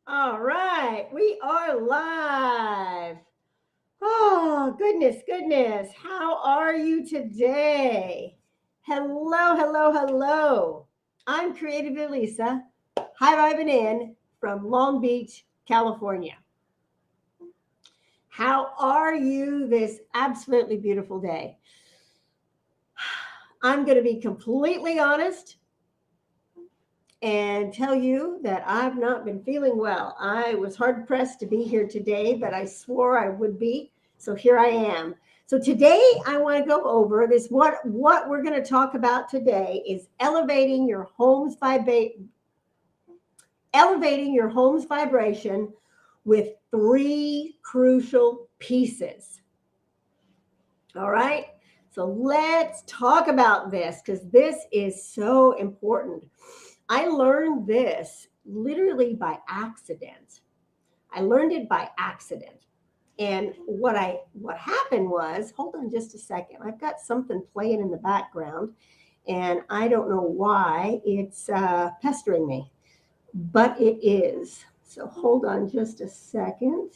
All right, we are live. Oh, goodness. How are you today? Hello. I'm 𝗕𝗢𝗡𝗨𝘀, high vibing in from Long Beach, California. How are you this absolutely beautiful day? I'm going to be completely honest and tell you that I've not been feeling well. I was hard pressed to be here today, but I swore I would be. So here I am. So today I want to go over this. What we're going to talk about today is elevating your home's vibration with 3 crucial pieces. All right. So let's talk about this because this is so important. I learned this literally by accident. And what happened was, hold on just a second. I've got something playing in the background and I don't know why it's pestering me, but it is. So hold on just a second.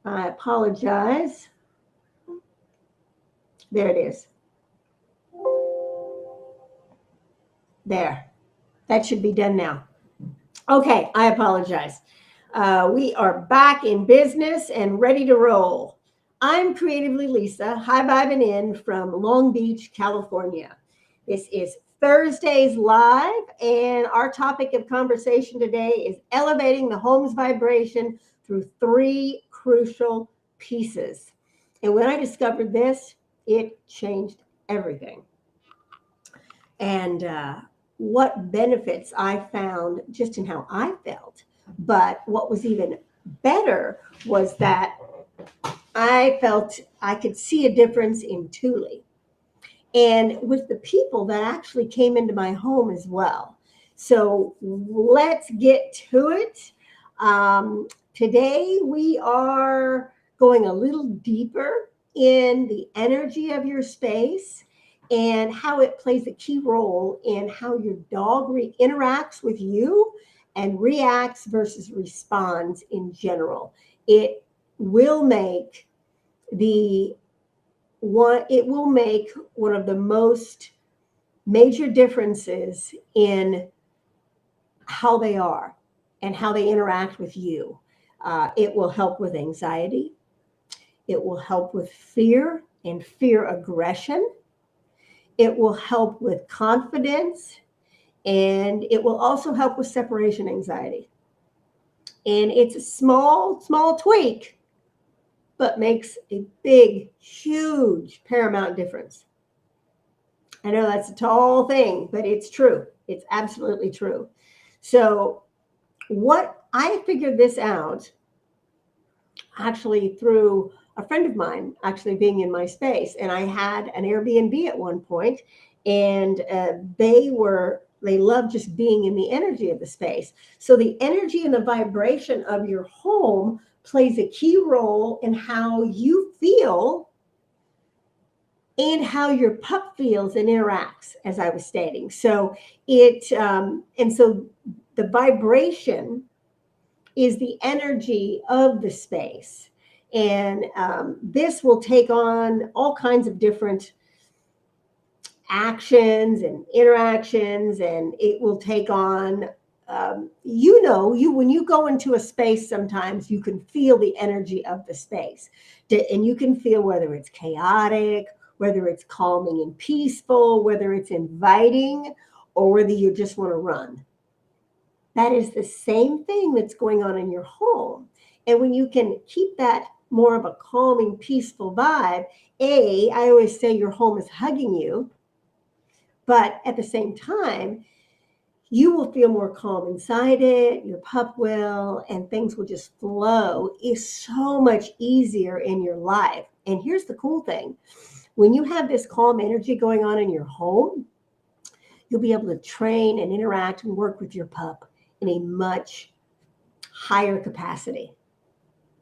I apologize. There it is. There. That should be done now. Okay, I apologize. We are back in business and ready to roll. I'm 𝗕𝗢𝗡𝗨𝘀, high vibing in from Long Beach, California. This is Thursdays Live, and our topic of conversation today is elevating the home's vibration through 3 crucial pieces. And when I discovered this, it changed everything. And what benefits I found just in how I felt. But what was even better was that I felt I could see a difference in 𝗬𝘠𝘠 and with the people that actually came into my home as well. So let's get to it. Today we are going a little deeper in the energy of your space and how it plays a key role in how your dog interacts with you and reacts versus responds in general. It will make one of the most major differences in how they are and how they interact with you. It will help with anxiety. It will help with fear and fear aggression. It will help with confidence, and it will also help with separation anxiety. And it's a small tweak, but makes a big, huge, paramount difference. I know that's a tall thing, but it's true. It's absolutely true. So what I figured this out actually through a friend of mine actually being in my space. And I had an Airbnb at one point, and they loved just being in the energy of the space. So the energy and the vibration of your home plays a key role in how you feel and how your pup feels and interacts, as I was stating. So so the vibration is the energy of the space. And this will take on all kinds of different actions and interactions, and it will take on, when you go into a space, sometimes you can feel the energy of the space. And you can feel whether it's chaotic, whether it's calming and peaceful, whether it's inviting, or whether you just want to run. That is the same thing that's going on in your home. And when you can keep that more of a calming, peaceful vibe, I always say your home is hugging you, but at the same time, you will feel more calm inside it, your pup will, and things will just flow. It's so much easier in your life. And here's the cool thing. When you have this calm energy going on in your home, you'll be able to train and interact and work with your pup in a much higher capacity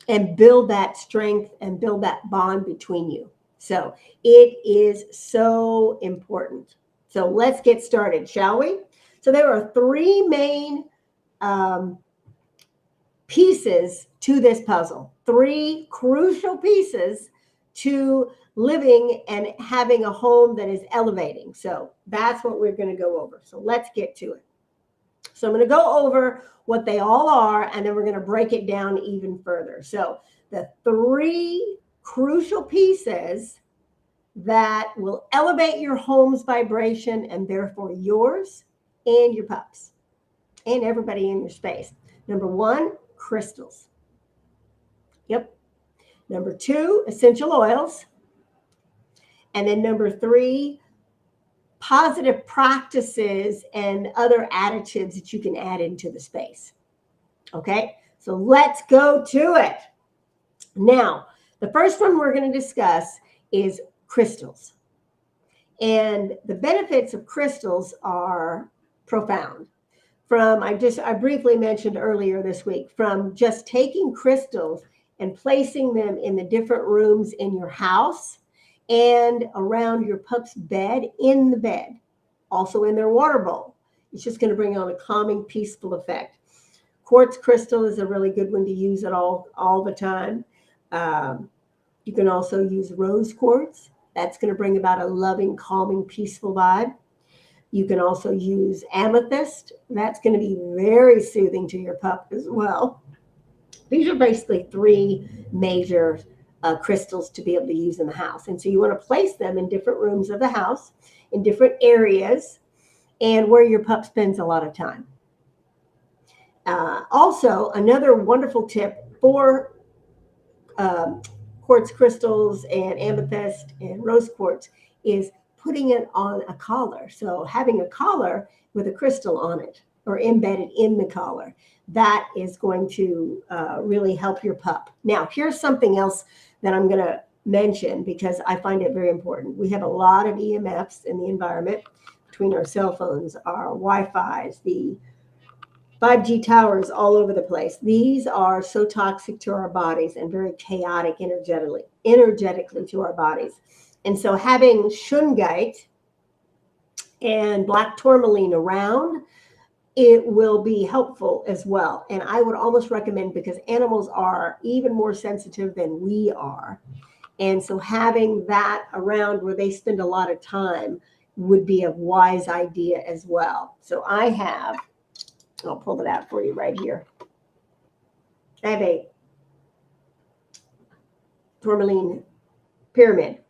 and build that strength and build that bond between you. So it is so important. So let's get started, shall we? So there are three main pieces to this puzzle, three crucial pieces to living and having a home that is elevating. So that's what we're going to go over. So let's get to it. So I'm going to go over what they all are, and then we're going to break it down even further. So the three crucial pieces that will elevate your home's vibration and therefore yours and your pups and everybody in your space. Number one, crystals. Yep. Number two, essential oils. And then number three, positive practices and other additives that you can add into the space. Okay, so let's go to it. Now, the first one we're going to discuss is crystals. And the benefits of crystals are profound. I briefly mentioned earlier this week, from just taking crystals and placing them in the different rooms in your house and around your pup's bed, in the bed, also in their water bowl. It's just going to bring on a calming, peaceful effect. Quartz crystal is a really good one to use at all the time. You can also use rose quartz. That's going to bring about a loving, calming, peaceful vibe. You can also use amethyst. That's going to be very soothing to your pup as well. These are basically three major crystals to be able to use in the house. And so you want to place them in different rooms of the house, in different areas, and where your pup spends a lot of time. Also, another wonderful tip for quartz crystals and amethyst and rose quartz is putting it on a collar. So having a collar with a crystal on it or embedded in the collar, that is going to really help your pup. Now, here's something else that I'm going to mention because I find it very important. We have a lot of EMFs in the environment between our cell phones, our Wi-Fis, the 5G towers all over the place. These are so toxic to our bodies and very chaotic energetically to our bodies. And so having 𝘗𝘗𝘰 and black tourmaline around, it will be helpful as well. And I would almost recommend, because animals are even more sensitive than we are. And so having that around where they spend a lot of time would be a wise idea as well. So I'll pull it out for you right here. I have a tourmaline pyramid.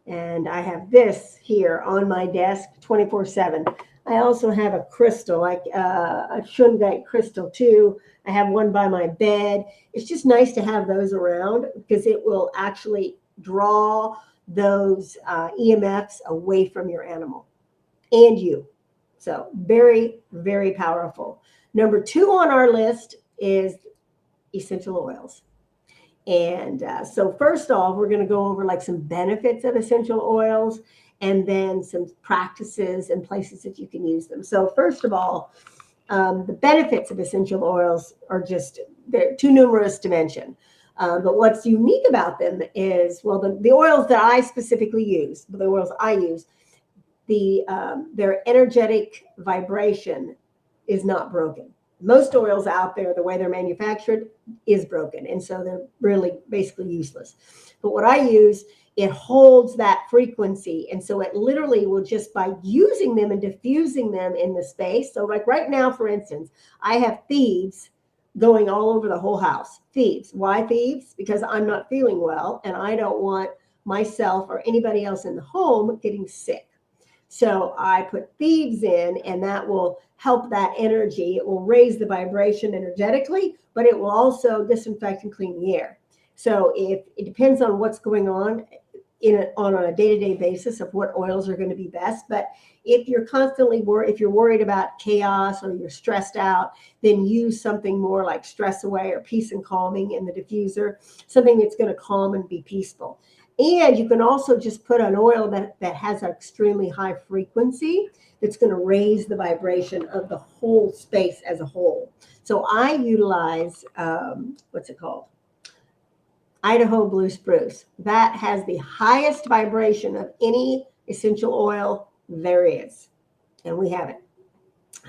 And I have this here on my desk 24/7. I also have a crystal, like a 𝘗𝘗𝘰 crystal too. I have one by my bed. It's just nice to have those around because it will actually draw those EMFs away from your animal and you. So very, very powerful. Number two on our list is essential oils. And so first off, we're going to go over like some benefits of essential oils and then some practices and places that you can use them. So first of all, the benefits of essential oils are they're too numerous to mention. But what's unique about them is, well, the oils that I specifically use, the oils I use, their energetic vibration is not broken. Most oils out there, the way they're manufactured, is broken. And so they're really basically useless. But what I use, it holds that frequency. And so it literally will, just by using them and diffusing them in the space. So like right now, for instance, I have thieves going all over the whole house. Thieves. Why thieves? Because I'm not feeling well and I don't want myself or anybody else in the home getting sick. So I put thieves in, and that will help that energy. It will raise the vibration energetically, but it will also disinfect and clean the air. So if it depends on what's going on on a day-to-day basis of what oils are going to be best. But if you're constantly if you're worried about chaos or you're stressed out, then use something more like Stress Away or Peace and Calming in the diffuser, something that's going to calm and be peaceful. And you can also just put an oil that has an extremely high frequency that's going to raise the vibration of the whole space as a whole. So I utilize, what's it called? Idaho Blue Spruce. That has the highest vibration of any essential oil there is. And we have it.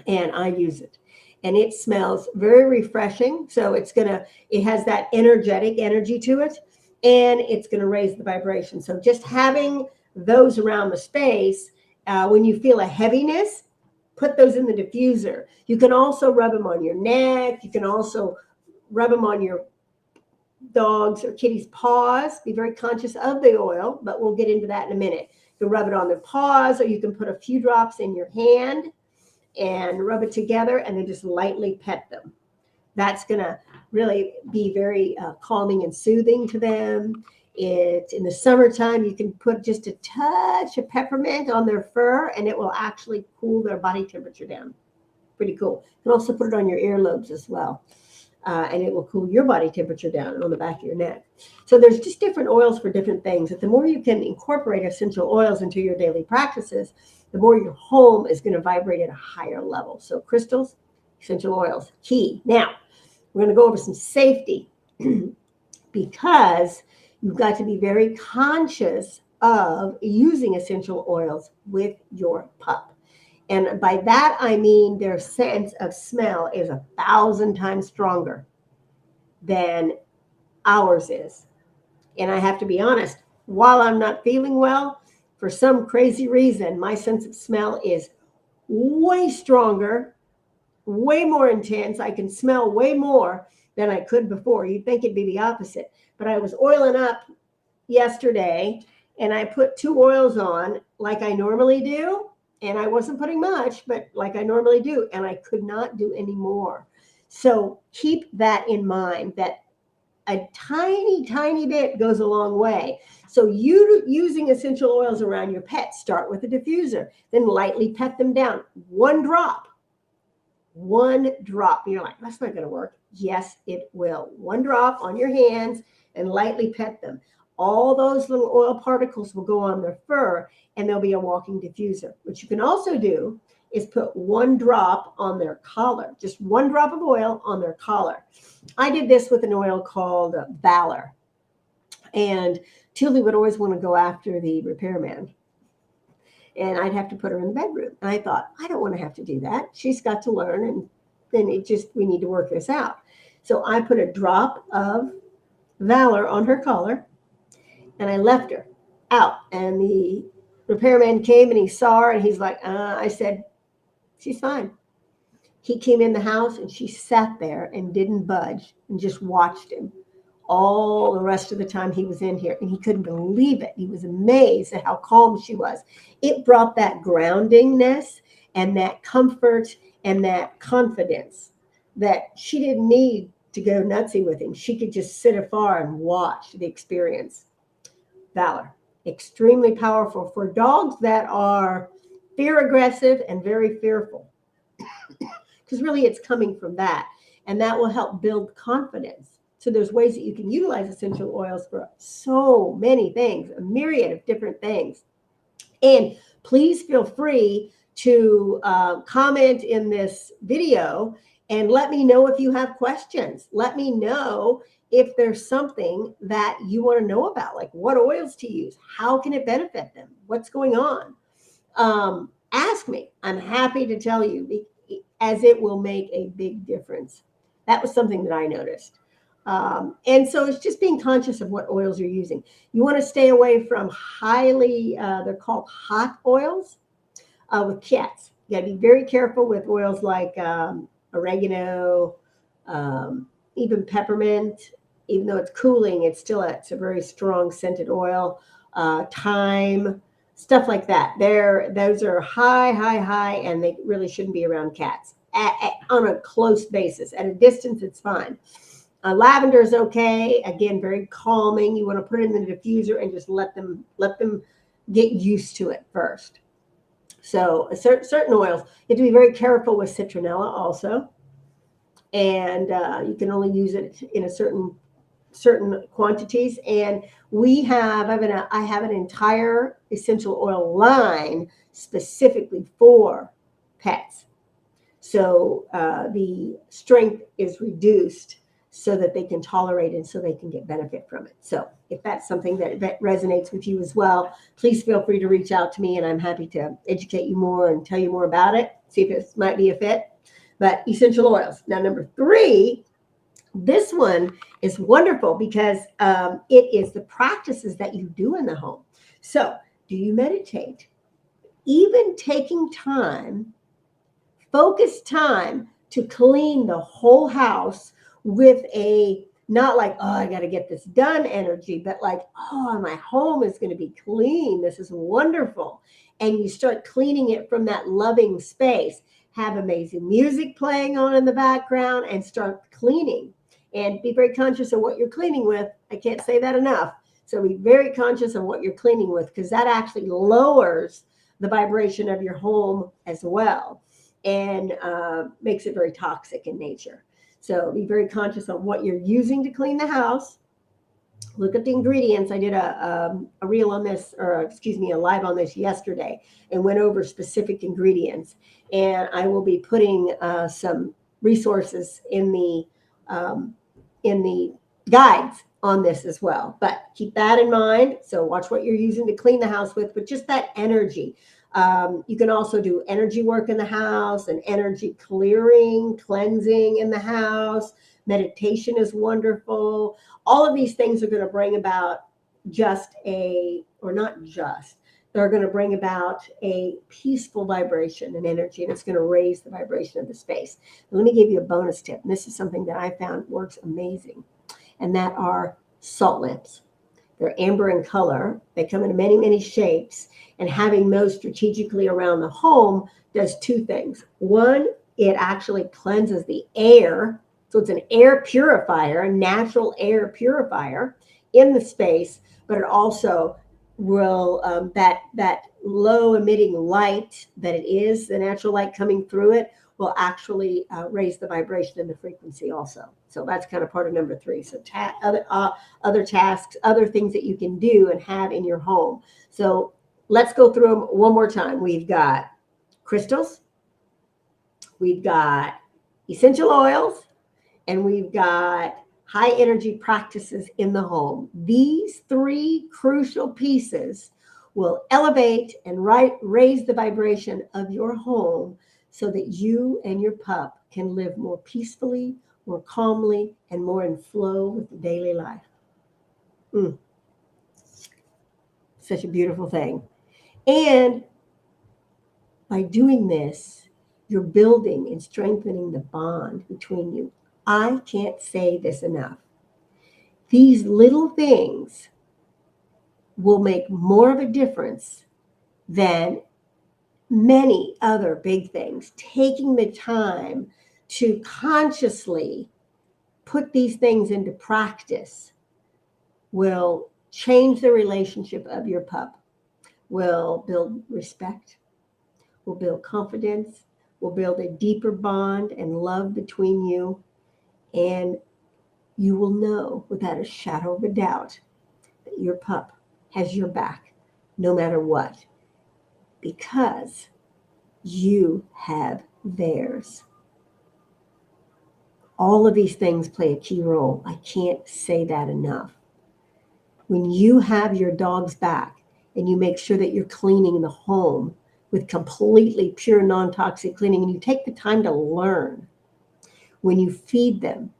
And I use it. And it smells very refreshing. So it has that energetic energy to it. And it's going to raise the vibration. So just having those around the space, when you feel a heaviness, put those in the diffuser. You can also rub them on your neck. You can also rub them on your dog's or kitty's paws. Be very conscious of the oil, but we'll get into that in a minute. You can rub it on their paws, or you can put a few drops in your hand and rub it together and then just lightly pet them. That's going to really be very calming and soothing to them. In the summertime, you can put just a touch of peppermint on their fur, and it will actually cool their body temperature down. Pretty cool. You can also put it on your earlobes as well, and it will cool your body temperature down on the back of your neck. So there's just different oils for different things. But the more you can incorporate essential oils into your daily practices, the more your home is going to vibrate at a higher level. So crystals, essential oils, key. Now, we're going to go over some safety because you've got to be very conscious of using essential oils with your pup. And by that, I mean their sense of smell is 1,000 times stronger than ours is. And I have to be honest, while I'm not feeling well, for some crazy reason, my sense of smell is way stronger, way more intense. I can smell way more than I could before. You'd think it'd be the opposite. But I was oiling up yesterday, and I put 2 oils on like I normally do. And I wasn't putting much, but like I normally do. And I could not do any more. So keep that in mind, that a tiny, tiny bit goes a long way. So you using essential oils around your pet, start with a diffuser, then lightly pet them down. 1 drop. 1 drop. You're like, that's not going to work. Yes, it will. 1 drop on your hands and lightly pet them. All those little oil particles will go on their fur, and there'll be a walking diffuser. What you can also do is put 1 drop on their collar, just 1 drop of oil on their collar. I did this with an oil called Valor. And Tilly would always want to go after the repairman. And I'd have to put her in the bedroom. And I thought, I don't want to have to do that. She's got to learn, and then we need to work this out. So I put a drop of Valor on her collar, and I left her out. And the repairman came and he saw her, and he's like, I said, she's fine. He came in the house, and she sat there and didn't budge and just watched him all the rest of the time he was in here. And he couldn't believe it. He was amazed at how calm she was. It brought that groundingness and that comfort and that confidence that she didn't need to go nutsy with him. She could just sit afar and watch the experience. Valor, extremely powerful for dogs that are fear aggressive and very fearful. Because really it's coming from that. And that will help build confidence. So there's ways that you can utilize essential oils for so many things, a myriad of different things. And please feel free to comment in this video and let me know if you have questions. Let me know if there's something that you want to know about, like what oils to use, how can it benefit them, what's going on. Ask me. I'm happy to tell you, as it will make a big difference. That was something that I noticed. And so it's just being conscious of what oils you're using. You want to stay away from they're called hot oils with cats. You got to be very careful with oils like oregano, even peppermint. Even though it's cooling, it's a very strong scented oil. Thyme, stuff like that. Those are high, and they really shouldn't be around cats on a close basis. At a distance, it's fine. Lavender is okay. Again, very calming. You want to put it in the diffuser and just let them get used to it first. So certain oils, you have to be very careful with citronella also. And you can only use it in a certain quantities. And I have an entire essential oil line specifically for pets. So the strength is reduced so that they can tolerate it and so they can get benefit from it. So if that's something that resonates with you as well, please feel free to reach out to me, and I'm happy to educate you more and tell you more about it, see if it might be a fit. But essential oils. Now, number 3, this one is wonderful because it is the practices that you do in the home. So do you meditate? Even taking time, focused time to clean the whole house with a, not like, oh, I got to get this done energy, but like, oh, my home is going to be clean. This is wonderful. And you start cleaning it from that loving space. Have amazing music playing on in the background and start cleaning. And be very conscious of what you're cleaning with. I can't say that enough. So be very conscious of what you're cleaning with, because that actually lowers the vibration of your home as well, and makes it very toxic in nature. So be very conscious of what you're using to clean the house. Look at the ingredients. I did a reel on this, or excuse me, a live on this yesterday, and went over specific ingredients. And I will be putting some resources in the guides on this as well. But keep that in mind. So watch what you're using to clean the house with, but just that energy. You can also do energy work in the house and energy clearing, cleansing in the house. Meditation is wonderful. All of these things are going to bring about they're going to bring about a peaceful vibration and energy, and it's going to raise the vibration of the space. Now, let me give you a bonus tip. And this is something that I found works amazing, and that are salt lamps. They're amber in color. They come in many, many shapes, and having those strategically around the home does 2 things. One, it actually cleanses the air. So it's an air purifier, a natural air purifier in the space, but it also will, that low emitting light that it is, the natural light coming through it, will actually raise the vibration and the frequency also. So that's kind of part of number 3. So other tasks, other things that you can do and have in your home. So let's go through them one more time. We've got crystals, we've got essential oils, and we've got high energy practices in the home. These 3 crucial pieces will elevate and raise the vibration of your home so that you and your pup can live more peacefully, more calmly, and more in flow with the daily life. Such a beautiful thing. And by doing this, you're building and strengthening the bond between you. I can't say this enough. These little things will make more of a difference than many other big things. Taking the time to consciously put these things into practice will change the relationship of your pup, will build respect, will build confidence, will build a deeper bond and love between you. And you will know without a shadow of a doubt that your pup has your back no matter what, because you have theirs. All of these things play a key role. I can't say that enough. When you have your dog's back and you make sure that you're cleaning the home with completely pure, non-toxic cleaning, and you take the time to learn, when you feed them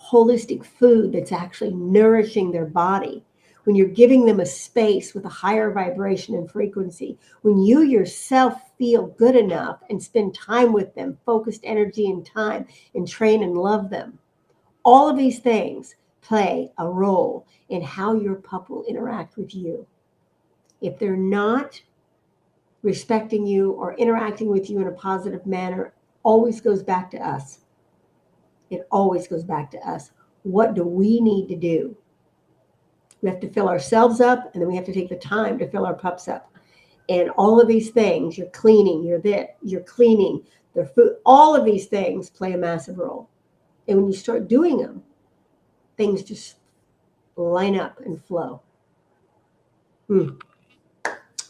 holistic food that's actually nourishing their body, when you're giving them a space with a higher vibration and frequency, when you yourself feel good enough and spend time with them, focused energy and time, and train and love them, all of these things play a role in how your pup will interact with you. If they're not respecting you or interacting with you in a positive manner, always goes back to us. It always goes back to us. What do we need to do? We have to fill ourselves up, and then we have to take the time to fill our pups up. And all of these things, you're cleaning, you're cleaning, their food, all of these things play a massive role. And when you start doing them, things just line up and flow.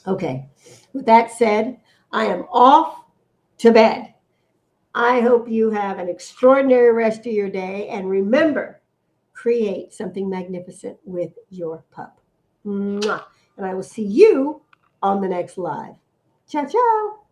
Okay. With that said, I am off to bed. I hope you have an extraordinary rest of your day. And remember, create something magnificent with your pup. Mwah. And I will see you on the next live. Ciao, ciao.